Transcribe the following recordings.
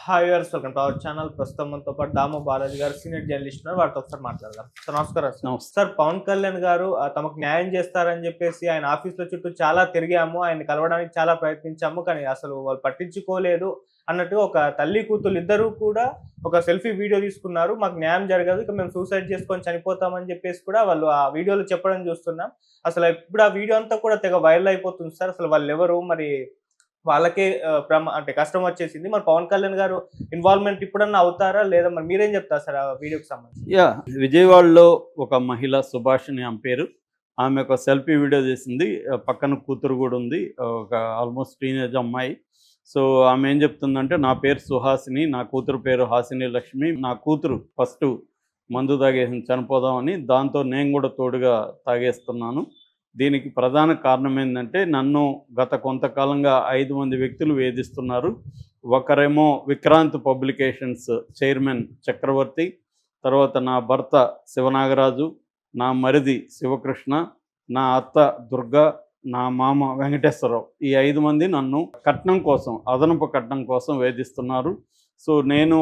Hi viewers, welcome to our channel. ప్రస్తుతం మనతో పాటు దాము బాలాజీ గారు సీనియర్ జర్నలిస్ట్ ఉన్నారు. వారితో ఒకసారి మాట్లాడదాం. సార్ నమస్కారం. సార్ నమస్తే. సార్ పవన్ కళ్యాణ్ గారు తమకు న్యాయం చేస్తారని చెప్పేసి ఆయన ఆఫీసుల చుట్టూ చాలా తిరిగాము, ఆయన కలవడానికి చాలా ప్రయత్నించాము, కానీ అసలు వాళ్ళు పట్టించుకోలేదు అన్నట్టుగా ఒక తల్లి కూతురు ఇద్దరు కూడా ఒక సెల్ఫీ వీడియో తీసుకున్నారు. మాకు న్యాయం జరగదు, ఇక మేము సూసైడ్ చేసుకొని చనిపోతామని చెప్పేసి కూడా వాళ్ళు ఆ వీడియోలో చెప్పడం చూస్తున్నాం. అసలు ఇప్పుడు ఆ వీడియో అంతా కూడా తెగ వైరల్ అయిపోతుంది సార్. అసలు వాళ్ళు ఎవరు, మరి వాళ్ళకే అంటే కష్టం వచ్చేసింది. మరి పవన్ కళ్యాణ్ గారు ఇన్వాల్వ్‌మెంట్ ఇప్పుడన్నా అవుతారా? లేదా? మరి మీరేం చెప్తారు సార్ ఆ వీడియోకి సంబంధించి? విజయవాడలో ఒక మహిళ సుభాషిణి ఆమె పేరు. ఆమె ఒక సెల్ఫీ వీడియో చేసింది. పక్కన కూతురు కూడా ఉంది. ఒక ఆల్మోస్ట్ టీనేజ్ అమ్మాయి. సో ఆమె ఏం చెప్తుందంటే, నా పేరు సుహాసిని, నా కూతురు పేరు హాసిని లక్ష్మి. నా కూతురు ఫస్ట్ మందు తాగేసి చనిపోదామని, దాంతో నేను కూడా తోడుగా తాగేస్తున్నాను. దీనికి ప్రధాన కారణం ఏంటంటే, నన్ను గత కొంతకాలంగా 5 మంది వ్యక్తులు వేధిస్తున్నారు. ఒకరేమో విక్రాంత్ పబ్లికేషన్స్ చైర్మన్ చక్రవర్తి, తర్వాత నా భర్త శివనాగరాజు, నా మరిది శివకృష్ణ, నా అత్త దుర్గా, నా మామ వెంకటేశ్వరరావు. ఈ 5 మంది నన్ను కట్నం కోసం, అదనపు కట్నం కోసం వేధిస్తున్నారు. సో నేను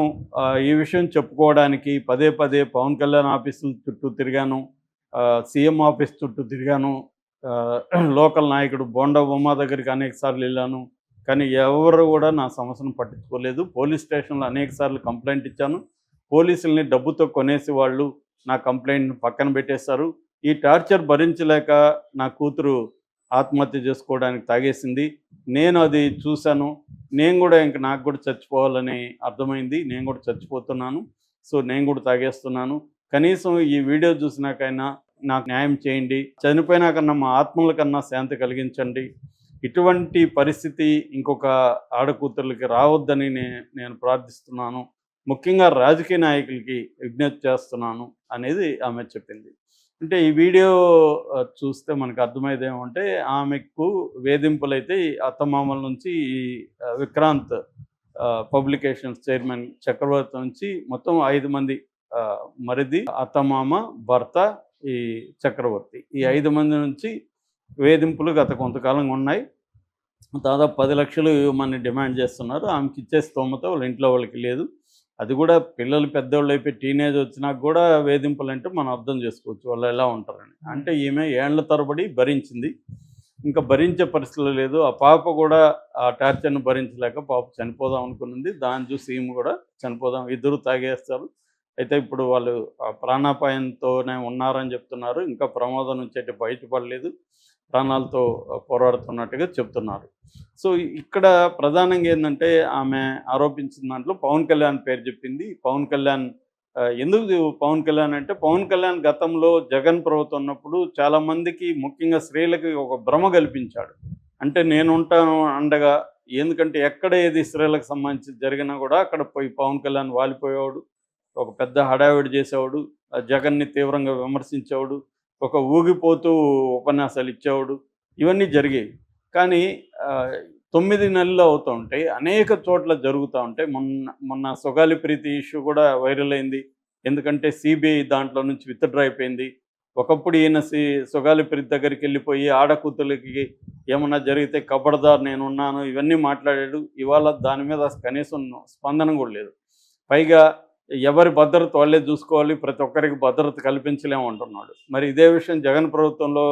ఈ విషయం చెప్పుకోవడానికి పదే పదే పవన్ కళ్యాణ్ ఆఫీసుల చుట్టూ తిరిగాను, సీఎం ఆఫీస్ చుట్టూ తిరిగాను, లోకల్ నాయకుడు బోండా ఉమా దగ్గరికి అనేక సార్లు వెళ్ళాను. కానీ ఎవరు కూడా నా సమస్యను పట్టించుకోలేదు. పోలీస్ స్టేషన్లో అనేక సార్లు కంప్లైంట్ ఇచ్చాను. పోలీసుల్ని డబ్బుతో కొనేసి వాళ్ళు నా కంప్లైంట్ని పక్కన పెట్టేశారు. ఈ టార్చర్ భరించలేక నా కూతురు ఆత్మహత్య చేసుకోవడానికి తాగేసింది. నేను అది చూశాను. నేను కూడా నాకు కూడా చచ్చిపోవాలని అర్థమైంది. నేను కూడా చచ్చిపోతున్నాను. సో నేను కూడా తాగేస్తున్నాను. కనీసం ఈ వీడియో చూసినాకైనా నాకు న్యాయం చేయండి. చనిపోయినాకన్నా మా ఆత్మల కన్నా శాంతి కలిగించండి. ఇటువంటి పరిస్థితి ఇంకొక ఆడకూతుర్లకి రావద్దని నేను ప్రార్థిస్తున్నాను. ముఖ్యంగా రాజకీయ నాయకులకి విజ్ఞప్తి చేస్తున్నాను అనేది ఆమె చెప్పింది. అంటే ఈ వీడియో చూస్తే మనకు అర్థమయ్యేది ఏమంటే, ఆమెకు వేధింపులైతే అత్తమామల నుంచి ఈ విక్రాంత్ పబ్లికేషన్స్ చైర్మన్ చక్రవర్తి నుంచి మొత్తం 5 మంది, మరిది, అత్తమామ, భర్త, ఈ చక్రవర్తి, ఈ 5 మంది నుంచి వేధింపులు గత కొంతకాలంగా ఉన్నాయి. దాదాపు 10 లక్షలు ఇవ్వమని డిమాండ్ చేస్తున్నారు. ఆమెకి ఇచ్చే స్తోమత వాళ్ళ ఇంట్లో వాళ్ళకి లేదు. అది కూడా పిల్లలు పెద్దోళ్ళు అయిపోయి టీనేజ్ వచ్చినాక కూడా వేధింపులు అంటే మనం అర్థం చేసుకోవచ్చు వాళ్ళు ఎలా ఉంటారని. అంటే ఈమె ఏళ్ల తరబడి భరించింది, ఇంకా భరించే పరిస్థితులు లేదు. ఆ పాప కూడా ఆ టార్చర్ను భరించలేక పాప చనిపోదాం అనుకున్నది. దాన్ని చూసి ఈమె కూడా చనిపోదాం, ఇద్దరు తాగేస్తారు. అయితే ఇప్పుడు వాళ్ళు ప్రాణాపాయంతోనే ఉన్నారని చెప్తున్నారు. ఇంకా ప్రమాదం నుంచి అయితే బయటపడలేదు, ప్రాణాలతో పోరాడుతున్నట్టుగా చెప్తున్నారు. సో ఇక్కడ ప్రధానంగా ఏంటంటే, ఆమె ఆరోపించిన దాంట్లో పవన్ కళ్యాణ్ పేరు చెప్పింది. పవన్ కళ్యాణ్ ఎందుకు పవన్ కళ్యాణ్ అంటే, పవన్ కళ్యాణ్ గతంలో జగన్ ప్రభుత్వం ఉన్నప్పుడు చాలామందికి, ముఖ్యంగా స్త్రీలకి ఒక భ్రమ కల్పించాడు. అంటే నేను ఉంటాను అండగా, ఎందుకంటే ఎక్కడ ఏది స్త్రీలకు సంబంధించి జరిగినా కూడా అక్కడ పోయి పవన్ కళ్యాణ్ వాలిపోయేవాడు, ఒక పెద్ద హడావిడి చేసేవాడు, జగన్ని తీవ్రంగా విమర్శించేవాడు, ఒక ఊగిపోతూ ఉపన్యాసాలు ఇచ్చేవాడు. ఇవన్నీ జరిగాయి. కానీ 9 నెలలు అవుతూ ఉంటాయి, అనేక చోట్ల జరుగుతూ ఉంటాయి. మొన్న సుగాలి ప్రీతి ఇష్యూ కూడా వైరల్ అయింది. ఎందుకంటే సిబిఐ దాంట్లో నుంచి విత్డ్రా అయిపోయింది. ఒకప్పుడు ఈయన సుగాలి ప్రీతి దగ్గరికి వెళ్ళిపోయి ఆడకూతులకి ఏమన్నా జరిగితే కబడ్దార్ నేనున్నాను ఇవన్నీ మాట్లాడాడు. ఇవాళ దాని మీద కనీసం స్పందన కూడా లేదు. పైగా ఎవరి భద్రత వాళ్ళే చూసుకోవాలి, ప్రతి ఒక్కరికి భద్రత కల్పించలేము అంటున్నాడు. మరి ఇదే విషయం జగన్ ప్రభుత్వంలో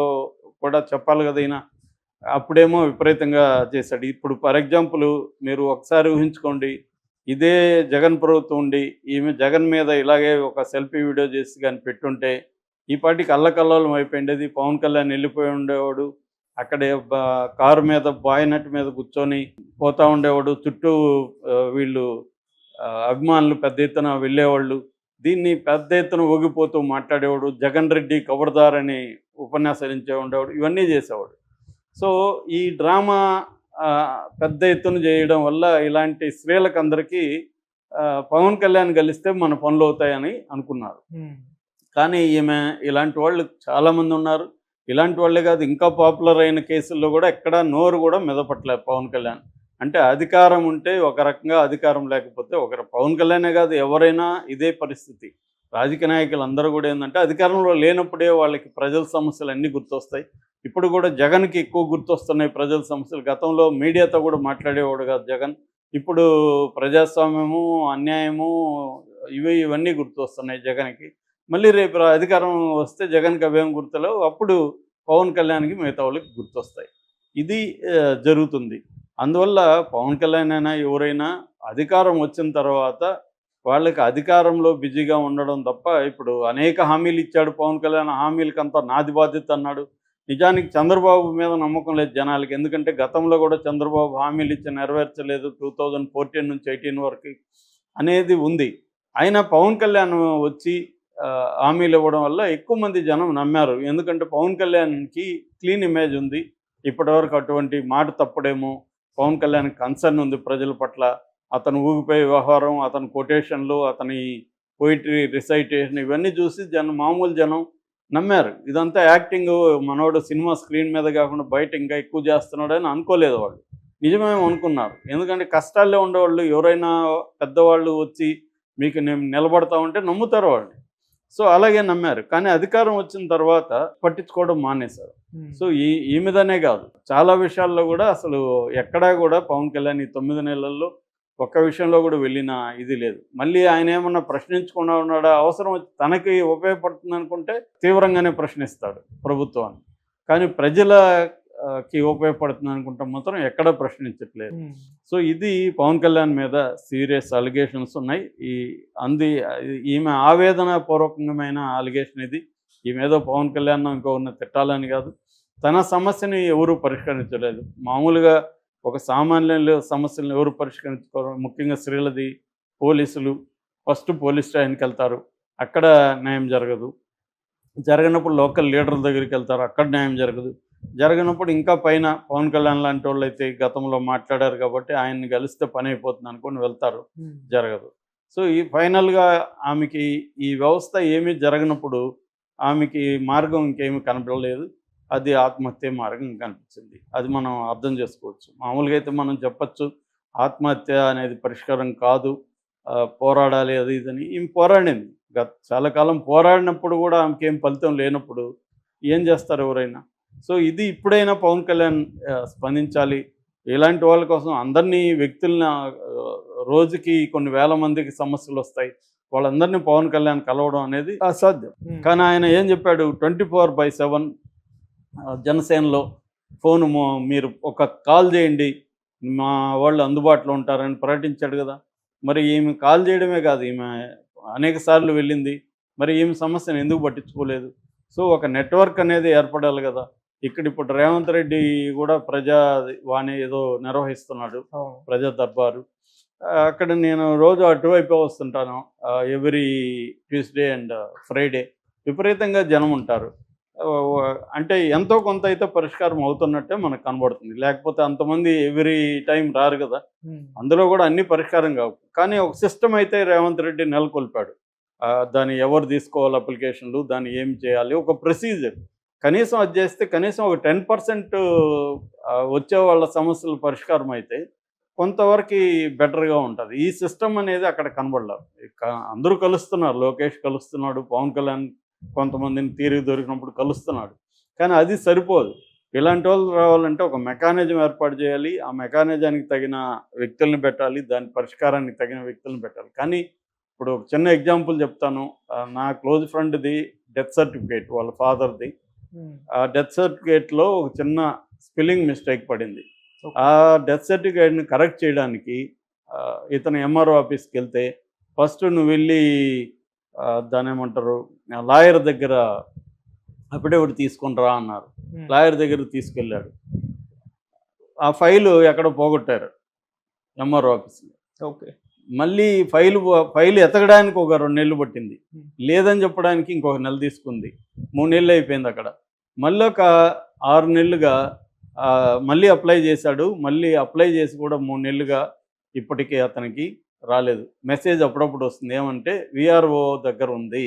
కూడా చెప్పాలి కదా ఈయన. అప్పుడేమో విపరీతంగా చేశాడు. ఇప్పుడు ఫర్ ఎగ్జాంపుల్ మీరు ఒకసారి ఊహించుకోండి, ఇదే జగన్ ప్రభుత్వం ఉండి ఈమె జగన్ మీద ఇలాగే ఒక సెల్ఫీ వీడియో చేసి కానీ పెట్టుంటే ఈ పాటికి అల్లకల్లోలం అయిపోయిండేది. పవన్ కళ్యాణ్ వెళ్ళిపోయి ఉండేవాడు, అక్కడే కారు మీద బాయినట్ మీద కూర్చొని పోతూ ఉండేవాడు, చుట్టూ వీళ్ళు అభిమానులు పెద్ద ఎత్తున వెళ్ళేవాళ్ళు. దీన్ని పెద్ద ఎత్తున ఊగిపోతూ మాట్లాడేవాడు, జగన్ రెడ్డి కబడ్దార్ అని ఉపన్యాసరించే ఉండేవాడు, ఇవన్నీ చేసేవాడు. సో ఈ డ్రామా పెద్ద ఎత్తున చేయడం వల్ల ఇలాంటి స్త్రీలకు అందరికీ పవన్ కళ్యాణ్ కలిస్తే మన పనులు అవుతాయని అనుకున్నారు. కానీ ఈమె ఇలాంటి వాళ్ళు చాలామంది ఉన్నారు. ఇలాంటి వాళ్ళే కాదు, ఇంకా పాపులర్ అయిన కేసుల్లో కూడా ఎక్కడా నోరు కూడా మెదపట్లేదు పవన్ కళ్యాణ్. అంటే అధికారం ఉంటే ఒక రకంగా, అధికారం లేకపోతే ఒకరు. పవన్ కళ్యాణే కాదు, ఎవరైనా ఇదే పరిస్థితి. రాజకీయ నాయకులు అందరూ కూడా ఏంటంటే, అధికారంలో లేనప్పుడే వాళ్ళకి ప్రజల సమస్యలు అన్నీ గుర్తొస్తాయి. ఇప్పుడు కూడా జగన్కి ఎక్కువ గుర్తొస్తున్నాయి ప్రజల సమస్యలు. గతంలో మీడియాతో కూడా మాట్లాడేవాడు కాదు జగన్. ఇప్పుడు ప్రజాస్వామ్యము, అన్యాయము ఇవన్నీ గుర్తొస్తున్నాయి జగన్కి. మళ్ళీ రేపు అధికారం వస్తే జగన్కి అవేం గుర్తులేవు. అప్పుడు పవన్ కళ్యాణ్కి మిగతా వాళ్ళకి గుర్తొస్తాయి. ఇది జరుగుతుంది. అందువల్ల పవన్ కళ్యాణ్ అయినా ఎవరైనా అధికారం వచ్చిన తర్వాత వాళ్ళకి అధికారంలో బిజీగా ఉండడం తప్ప, ఇప్పుడు అనేక హామీలు ఇచ్చాడు పవన్ కళ్యాణ్, హామీలకంతా నాది బాధ్యత అన్నాడు. నిజానికి చంద్రబాబు మీద నమ్మకం లేదు జనాలకి. ఎందుకంటే గతంలో కూడా చంద్రబాబు హామీలు ఇచ్చి నెరవేర్చలేదు 2014 నుంచి 18 వరకు అనేది ఉంది. అయినా పవన్ కళ్యాణ్ వచ్చి హామీలు ఇవ్వడం వల్ల ఎక్కువ మంది జనం నమ్మారు. ఎందుకంటే పవన్ కళ్యాణ్కి క్లీన్ ఇమేజ్ ఉంది. ఇప్పటివరకు అటువంటి మాట తప్పడేమో, పవన్ కళ్యాణ్ కన్సర్న్ ఉంది ప్రజల పట్ల. అతను ఊగిపోయే వ్యవహారం, అతని కొటేషన్లు, అతని పోయిటరీ రిసైటేషన్ ఇవన్నీ చూసి మామూలు జనం నమ్మారు. ఇదంతా యాక్టింగ్, మనోడు సినిమా స్క్రీన్ మీద కాకుండా బయట ఇంకా ఎక్కువ చేస్తున్నాడని అనుకోలేదు వాళ్ళు. నిజమేమో అనుకున్నారు. ఎందుకంటే కష్టాల్లో ఉండేవాళ్ళు ఎవరైనా పెద్దవాళ్ళు వచ్చి మీకు నేను నిలబడతా ఉంటే నమ్ముతారు వాళ్ళు. సో అలాగే నమ్మారు. కానీ అధికారం వచ్చిన తర్వాత పట్టించుకోవడం మానేశారు. సో ఈ మీదనే కాదు, చాలా విషయాల్లో కూడా అసలు ఎక్కడా కూడా పవన్ కళ్యాణ్ ఈ 9 నెలల్లో ఒక్క విషయంలో కూడా వెళ్ళిన ఇది లేదు. మళ్ళీ ఆయన ఏమన్నా ప్రశ్నించకుండా ఉన్నాడా? అవసరం వచ్చి తనకి ఉపయోగపడుతుంది అనుకుంటే తీవ్రంగానే ప్రశ్నిస్తాడు ప్రభుత్వాన్ని. కానీ ప్రజలకి ఉపయోగపడుతుంది అనుకుంటే మాత్రం ఎక్కడా ప్రశ్నించట్లేదు. సో ఇది పవన్ కళ్యాణ్ మీద సీరియస్ అలిగేషన్స్ ఉన్నాయి. ఈమె ఆవేదన పూర్వకమైన అలిగేషన్ ఇది. ఈమెదో పవన్ కళ్యాణ్ ఇంకొకరిని తిట్టాలని కాదు, తన సమస్యని ఎవరూ పరిష్కరించలేదు. మామూలుగా ఒక సామాన్య సమస్యలను ఎవరు పరిష్కరించుకోరు. ముఖ్యంగా స్త్రీలది పోలీసులు ఫస్ట్ పోలీస్ స్టేషన్కి వెళ్తారు, అక్కడ న్యాయం జరగదు. జరగనప్పుడు లోకల్ లీడర్ల దగ్గరికి వెళ్తారు, అక్కడ న్యాయం జరగదు. జరగనప్పుడు ఇంకా పైన పవన్ కళ్యాణ్ లాంటి వాళ్ళు అయితే గతంలో మాట్లాడారు కాబట్టి ఆయన్ని కలిస్తే పని అయిపోతుంది అనుకుని వెళ్తారు, జరగదు. సో ఈ ఫైనల్గా ఆమెకి ఈ వ్యవస్థ ఏమీ జరగనప్పుడు ఆమెకి మార్గం ఇంకేమీ కనపడలేదు. అది ఆత్మహత్య మార్గం కనిపించింది. అది మనం అర్థం చేసుకోవచ్చు. మామూలుగా అయితే మనం చెప్పచ్చు ఆత్మహత్య అనేది పరిష్కారం కాదు, పోరాడాలి అది ఇదని. ఈమె పోరాడింది, చాలా కాలం పోరాడినప్పుడు కూడా ఆమెకి ఏం ఫలితం లేనప్పుడు ఏం చేస్తారు ఎవరైనా? సో ఇది ఇప్పుడైనా పవన్ కళ్యాణ్ స్పందించాలి. ఇలాంటి వాళ్ళ కోసం అందరినీ వ్యక్తుల్ని రోజుకి కొన్ని వేల మందికి సమస్యలు వస్తాయి, వాళ్ళందరినీ పవన్ కళ్యాణ్ కలవడం అనేది అసాధ్యం. కానీ ఆయన ఏం చెప్పాడు, 24/7 జనసేనలో ఫోను మీరు ఒక కాల్ చేయండి, మా వాళ్ళు అందుబాటులో ఉంటారని ప్రకటించాడు కదా. మరి ఈమె కాల్ చేయడమే కాదు, ఈమె అనేక సార్లు వెళ్ళింది. మరి ఈమె సమస్యను ఎందుకు పట్టించుకోలేదు? సో ఒక నెట్వర్క్ అనేది ఏర్పడాలి కదా. ఇప్పుడు రేవంత్ రెడ్డి కూడా ప్రజావాణి ఏదో నిర్వహిస్తున్నాడు, ప్రజా దర్బారు. అక్కడ నేను రోజు అటువైపు వస్తుంటాను. ఎవ్రీ ట్యూస్డే అండ్ ఫ్రైడే విపరీతంగా జనం ఉంటారు. అంటే ఎంతో కొంత అయితే పరిష్కారం అవుతున్నట్టే మనకు కనబడుతుంది. లేకపోతే అంతమంది ఎవ్రీ టైం రారు కదా. అందులో కూడా అన్ని పరిష్కారం కావు. కానీ ఒక సిస్టమ్ అయితే రేవంత్ రెడ్డి నెలకొల్పాడు. దాన్ని ఎవరు తీసుకోవాలి అప్లికేషన్లు, దాన్ని ఏం చేయాలి, ఒక ప్రొసీజర్. కనీసం అది చేస్తే కనీసం ఒక 10% వచ్చే వాళ్ళ సమస్యలు పరిష్కారం అయితే కొంతవరకు బెటర్గా ఉంటుంది. ఈ సిస్టమ్ అనేది అక్కడ కనబడలేదు. అందరూ కలుస్తున్నారు, లోకేష్ కలుస్తున్నాడు, పవన్ కళ్యాణ్ కొంతమందిని తీరిక దొరికినప్పుడు కలుస్తున్నాడు. కానీ అది సరిపోదు. ఇలాంటి వాళ్ళు రావాలంటే ఒక మెకానిజం ఏర్పాటు చేయాలి, ఆ మెకానిజానికి తగిన వ్యక్తుల్ని పెట్టాలి, దాని పరిష్కారానికి తగిన వ్యక్తులను పెట్టాలి. కానీ ఇప్పుడు ఒక చిన్న ఎగ్జాంపుల్ చెప్తాను. నా క్లోజ్ ఫ్రెండ్ది డెత్ సర్టిఫికేట్, వాళ్ళ ఫాదర్ది. ఆ డెత్ సర్టిఫికేట్లో ఒక చిన్న స్పెల్లింగ్ మిస్టేక్ పడింది. ఆ డెత్ సర్టిఫికేట్ని కరెక్ట్ చేయడానికి ఇతను ఎంఆర్ఓ ఆఫీస్కి వెళ్తే ఫస్ట్ నువ్వు వెళ్ళి దాని ఏమంటారు లాయర్ దగ్గర అఫిడవిట్ తీసుకొని రా అన్నారు. లాయర్ దగ్గర తీసుకెళ్ళాడు. ఆ ఫైలు ఎక్కడ పోగొట్టారు ఎంఆర్ఓ ఆఫీస్లో. ఓకే. మళ్ళీ ఫైలు ఎతకడానికి ఒక 2 నెలలు పట్టింది. లేదని చెప్పడానికి ఇంకొక నెల తీసుకుంది. 3 నెలలు అయిపోయింది అక్కడ. మళ్ళీ ఒక 6 నెలలుగా మళ్ళీ అప్లై చేశాడు. మళ్ళీ అప్లై చేసి కూడా 3 నెలలుగా ఇప్పటికీ అతనికి రాలేదు. మెసేజ్ అప్పుడప్పుడు వస్తుంది, ఏమంటే విఆర్ఓ దగ్గర ఉంది,